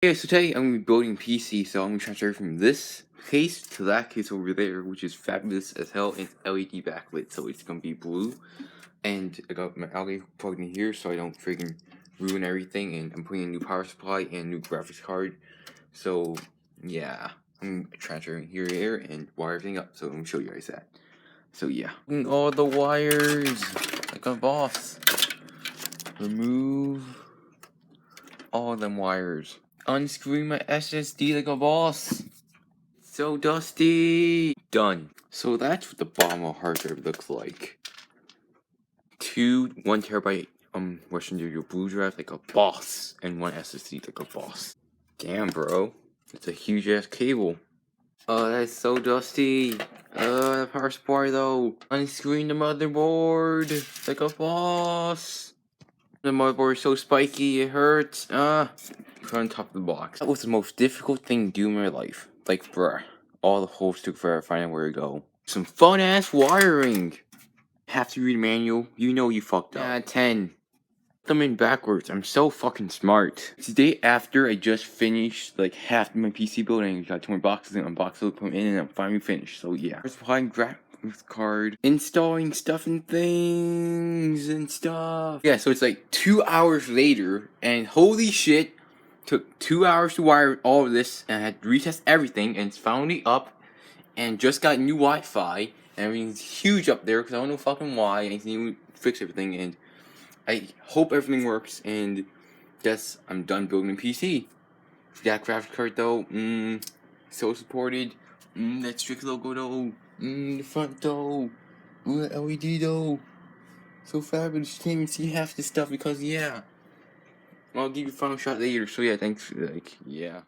Okay, so today I'm going to be building a PC, so I'm going to transfer from this case to that case over there, which is fabulous as hell, and it's LED backlit, so it's going to be blue, and I got my LED plugged in here so I don't freaking ruin everything, and I'm putting a new power supply and a new graphics card, so yeah, I'm transferring here and wire everything up, so I'm going to show you guys that. So yeah, all the wires, like a boss, remove all them wires. Unscrew my SSD like a boss. So dusty. Done. So that's what the bottom of a hard drive looks like. 1 terabyte Western Digital blue drive like a boss, and 1 SSD like a boss. Damn, bro, it's a huge ass cable. Oh, that's so dusty. The power supply though. Unscrewing the motherboard like a boss. The motherboard is so spiky, it hurts. Put on top of the box. That was the most difficult thing to do in my life. Like, bruh, all the holes took forever to find out where to go. Some fun ass wiring. Have to read the manual. You know you fucked up. 10. Put them in backwards. I'm so fucking smart. It's the day after I just finished like half my PC building. I got 2 more boxes and unboxed them, put them in, and I'm finally finished. So yeah. First applying graphics card, installing stuff and things and stuff. Yeah, so it's like 2 hours later, and holy shit, took 2 hours to wire all of this, and I had to retest everything, and it's finally up, and just got new Wi-Fi, and everything's huge up there because I don't know fucking why. I need to fix everything, and I hope everything works, and guess I'm done building a PC. That graphics card though, so supported. That strict logo though, the front though, that LED though, so fabulous. You can't even see half this stuff because yeah. I'll give you a final shot later. So yeah, thanks. Like yeah.